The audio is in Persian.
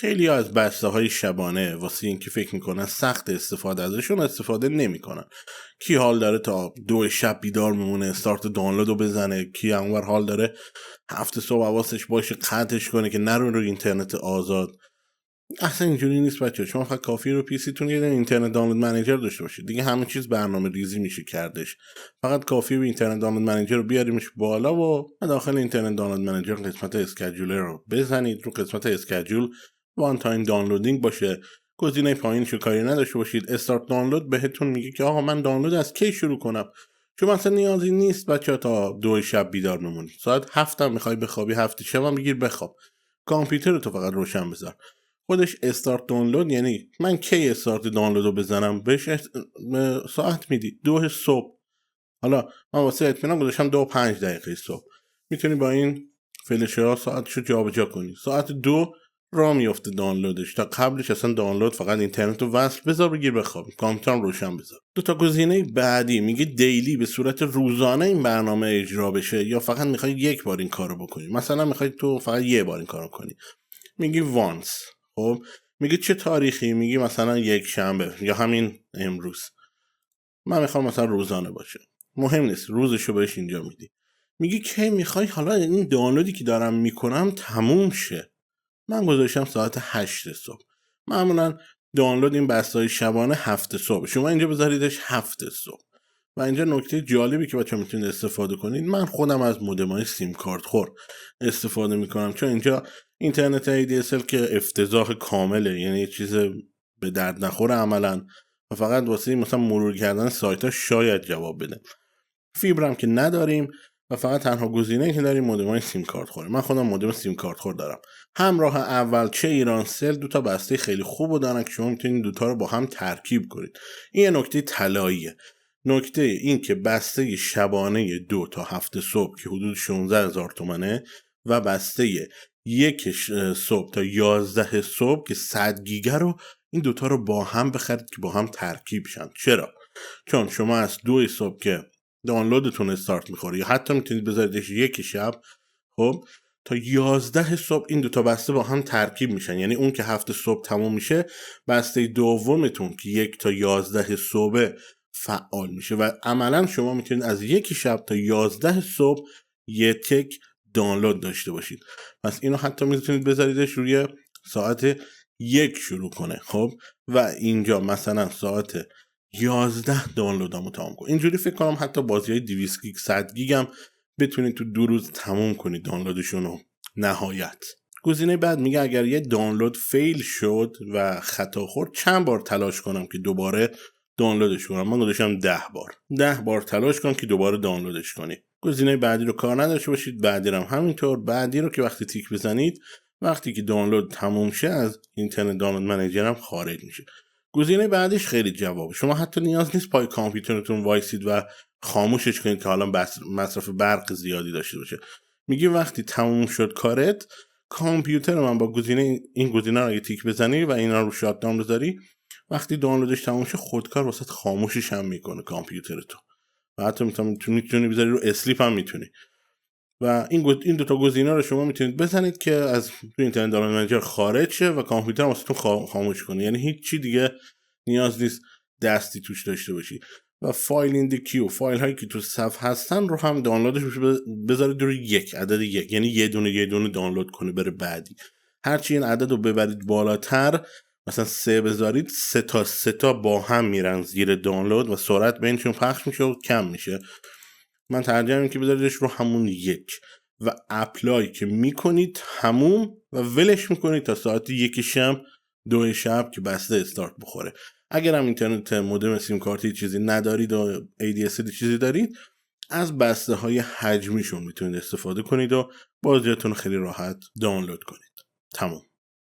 خیلی از بسته های شبانه واسه این که فکر میکنن سخت استفاده ازشون استفاده نمیکنن. کی حال داره تا 2 شب بیدار میمونه استارت دانلود رو بزنه، کی اونور حال داره 7 صبح حواسش باشه قطعش کنه که نرون رو اینترنت آزاد. اصلا اینجوری نیست بچه. شما فقط کافی رو پی سی تون یه اینترنت دانلود منیجر داشته باشید دیگه همه چیز برنامه ریزی میشه کردش. فقط کافی به اینترنت دانلود منیجر رو بیاریمش بالا و داخل اینترنت دانلود منیجر قسمت اسکیجولر رو بزنید. رو قسمت اسکیجول وان تایم دانلودینگ باشه، گزینه پایینشو کاری نداشته باشید. استارت دانلود بهتون میگه که آقا من دانلود از کی شروع کنم. چون مثلا نیازی نیست بچه تا 2 شب بیدار بمونید. ساعت 7 هم میخوای بخوابی 7 شب هم بگیر بخواب. کامپیوتر تو فقط روشن بذار. خودش استارت دانلود یعنی من کی استارت دانلود رو بزنم بهش ساعت میدی 2 صبح. حالا من واسه اطمینان گذاشتم 2 و 5 دقیقه صبح. میتونی با این فلشه ها ساعتشو جابجا کنی. ساعت 2 را میفته دانلودش. تا قبلش اصلا دانلود فقط اینترنت رو وصل بذار بگیر بخواب. کامپیوترم روشن بذار. 2 تا گزینه بعدی میگه دیلی به صورت روزانه این برنامه اجرا بشه یا فقط میخوای یک بار این کارو بکنی. مثلا میخوای تو فقط یه بار این کارو کنی. میگی وانس. خب میگه چه تاریخی؟ میگی مثلا 1 شنبه یا همین امروز. من میخوام مثلا روزانه باشه. مهم نیست روزشو بهش اینجا میدی. میگی کی میخوای حالا این دانلودی که دارم میکنم تموم شه. من گذاشتم ساعت 8 صبح. معمولا دانلود این بسته‌های شبانه 7 صبح. شما اینجا بذاریدش 7 صبح. و اینجا نکته جالبی که بچه‌ها میتونید استفاده کنید، من خودم از مودم‌های سیم کارت خور استفاده میکنم چون اینجا اینترنت ADSL که افتضاح کامله، یعنی یه چیز به درد نخوره عملا و فقط واسه مثلا مرور کردن سایت‌ها شاید جواب بده. فیبرم که نداریم و فقط تنها گزینه‌ای که داریم مودم‌های سیم کارت خوره. من خودم مودم سیم کارت خور دارم. همراه اول چه ایرانسل 2 تا بسته خیلی خوب دارن که شما میتونید 2 تا رو با هم ترکیب کنید. این یه نکته طلاییه. نکته این که بسته شبانه 2 تا 7 صبح که حدود 16,000 تومنه و بسته 1 صبح تا 11 صبح که 100 گیگا رو این 2 تا رو با هم بخرید که با هم ترکیب شن. چرا؟ چون شما از 2 صبح که دانلودتون استارت میخوره یا حتی میتونید بذاریدش 1 شب، خب تا 11 صبح این 2 تا بسته با هم ترکیب میشن. یعنی اون که 7 صبح تموم میشه بسته دومتون که 1 تا 11 صبح فعال میشه و عملا شما میتونید از 1 شب تا 11 صبح یک دانلود داشته باشید. پس اینو حتی میتونید بذاریدش روی ساعت 1 شروع کنه. خب و اینجا مثلا ساعت 11 دانلودامو تمام کنید. اینجوری فکر کنم حتی بازی‌های 200 گیگ 100 گیگ هم بتونید تو 2 روز تموم کنید دانلودشون رو. نهایت گزینه بعد میگه اگر یه دانلود فیل شد و خطا خورد چند بار تلاش کنم که دوباره دانلودش کنم. من گذاشتم 10 بار تلاش کنم که دوباره دانلودش کنی. گزینه بعدی رو کار نداشته باشید. بعدی رو همینطور. بعدی رو که وقتی تیک بزنید وقتی که دانلود تموم شه از اینترنت دانلود منیجر هم خارج میشه. گزینه بعدیش خیلی جوابه. شما حتی نیاز نیست پای کامپیوترتون وایسید و خاموشش کنید که حالا مصرف برق زیادی داشته باشه. میگه وقتی تموم شد کارت، کامپیوتر من با این گزینه رو اگه تیک بزنی و اینا رو شات داون بذاری، وقتی دانلودش تموم شه خودکار واسط خاموشش هم میکنه کامپیوترتو. و حتی میتونی بذاری رو اسلیپ هم میتونی. و این 2 تا گزینه رو شما میتونید بزنید که از تو اینترنت دانلود منیجر خارج شه و کامپیوتر واسهتون خاموش کنه. یعنی هیچ چی دیگه نیاز نیست دستی توش داشته باشی. و فایل این دی کیو، فایل هایی که تو صفحه هستن رو هم دانلودش بذارید روی 1 عدد 1، یعنی یه دونه دانلود کنه بره بعدی. هرچی این عدد رو ببرید بالاتر، مثلا 3 بذارید 3 تا با هم میرن زیر دانلود و سرعت بینشون پخش میشه و کم میشه. من ترجیح میدم که بذاریدش رو همون 1 و اپلای که میکنید تموم و ولش میکنید تا ساعت 1 شب 2 شب که بسته استارت بخوره. اگر هم اینترنت مودم سیم کارتی چیزی ندارید و ADSL چیزی دارید، از بسته های حجمیشون میتونید استفاده کنید و بازیاتون خیلی راحت دانلود کنید. تموم.